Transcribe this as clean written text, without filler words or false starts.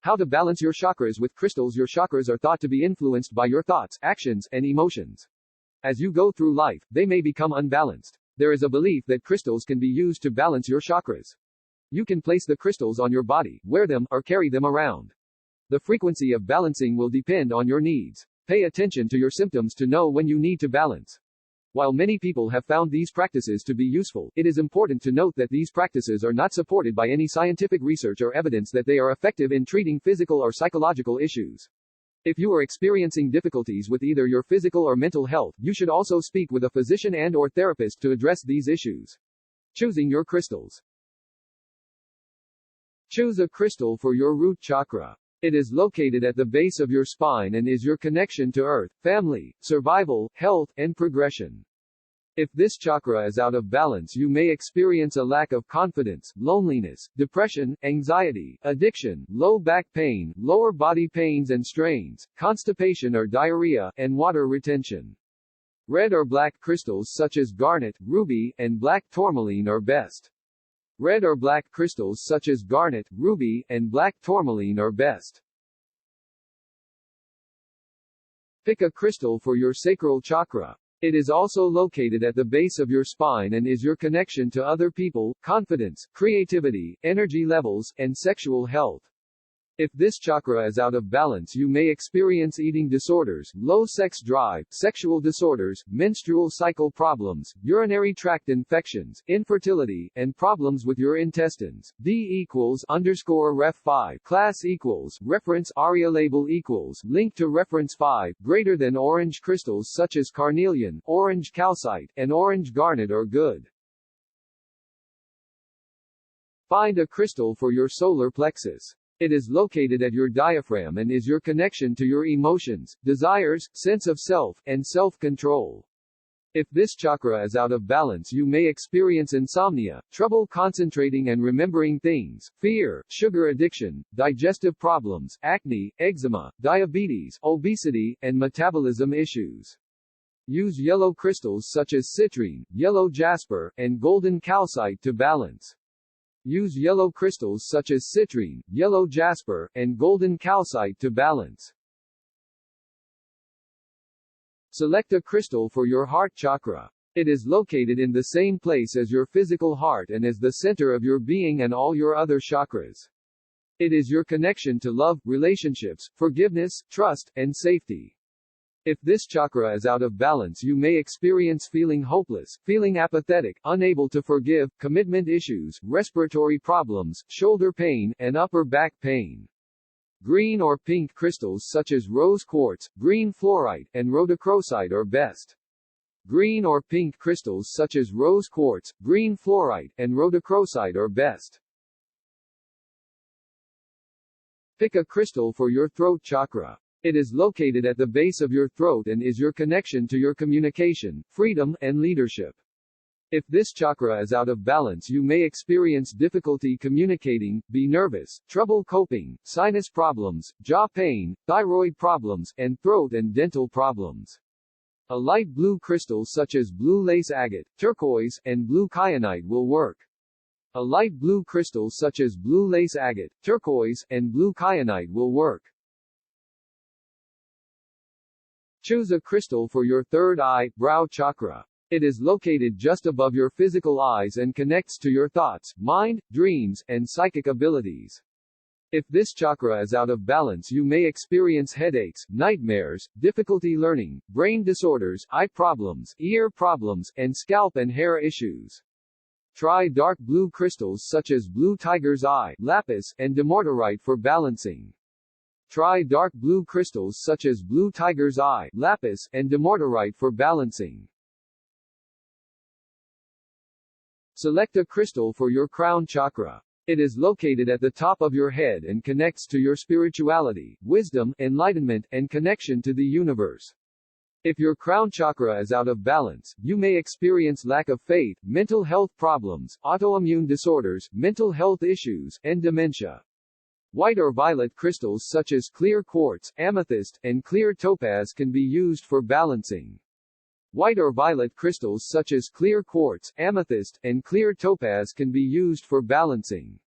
How to balance your chakras with crystals. Your chakras are thought to be influenced by your thoughts, actions, and emotions. As you go through life, they may become unbalanced. There is a belief that crystals can be used to balance your chakras. You can place the crystals on your body, wear them, or carry them around. The frequency of balancing will depend on your needs. Pay attention to your symptoms to know when you need to balance. While many people have found these practices to be useful, it is important to note that these practices are not supported by any scientific research or evidence that they are effective in treating physical or psychological issues. If you are experiencing difficulties with either your physical or mental health, you should also speak with a physician and/or therapist to address these issues. Choosing your crystals. Choose a crystal for your root chakra. It is located at the base of your spine and is your connection to earth, family, survival, health, and progression. If this chakra is out of balance, you may experience a lack of confidence, loneliness, depression, anxiety, addiction, low back pain, lower body pains and strains, constipation or diarrhea, and water retention. Red or black crystals such as garnet, ruby, and black tourmaline are best. Red or black crystals such as garnet, ruby, and black tourmaline are best. Pick a crystal for your sacral chakra. It is also located at the base of your spine and is your connection to other people, confidence, creativity, energy levels, and sexual health. If this chakra is out of balance, you may experience eating disorders, low sex drive, sexual disorders, menstrual cycle problems, urinary tract infections, infertility, and problems with your intestines. D=_ref 5 class equals reference aria label equals link to reference 5 greater than orange crystals such as carnelian, orange calcite, and orange garnet are good. Find a crystal for your solar plexus. It is located at your diaphragm and is your connection to your emotions, desires, sense of self, and self-control. If this chakra is out of balance, you may experience insomnia, trouble concentrating and remembering things, fear, sugar addiction, digestive problems, acne, eczema, diabetes, obesity, and metabolism issues. Use yellow crystals such as citrine, yellow jasper, and golden calcite to balance. Use yellow crystals such as citrine, yellow jasper, and golden calcite to balance. Select a crystal for your heart chakra. It is located in the same place as your physical heart and is the center of your being and all your other chakras. It is your connection to love, relationships, forgiveness, trust, and safety. If this chakra is out of balance, you may experience feeling hopeless, feeling apathetic, unable to forgive, commitment issues, respiratory problems, shoulder pain, and upper back pain. Green or pink crystals such as rose quartz, green fluorite, and rhodochrosite are best. Green or pink crystals such as rose quartz, green fluorite, and rhodochrosite are best. Pick a crystal for your throat chakra. It is located at the base of your throat and is your connection to your communication, freedom, and leadership. If this chakra is out of balance, you may experience difficulty communicating, be nervous, trouble coping, sinus problems, jaw pain, thyroid problems, and throat and dental problems. A light blue crystal such as blue lace agate, turquoise, and blue kyanite will work. A light blue crystal such as blue lace agate, turquoise, and blue kyanite will work. Choose a crystal for your third eye, brow chakra. It is located just above your physical eyes and connects to your thoughts, mind, dreams, and psychic abilities. If this chakra is out of balance, you may experience headaches, nightmares, difficulty learning, brain disorders, eye problems, ear problems, and scalp and hair issues. Try dark blue crystals such as blue tiger's eye, lapis, and dumortierite for balancing. Try dark blue crystals such as blue tiger's eye, lapis, and dumortierite for balancing. Select a crystal for your crown chakra. It is located at the top of your head and connects to your spirituality, wisdom, enlightenment, and connection to the universe. If your crown chakra is out of balance, you may experience lack of faith, mental health problems, autoimmune disorders, mental health issues, and dementia. White or violet crystals such as clear quartz, amethyst, and clear topaz can be used for balancing. White or violet crystals such as clear quartz, amethyst, and clear topaz can be used for balancing.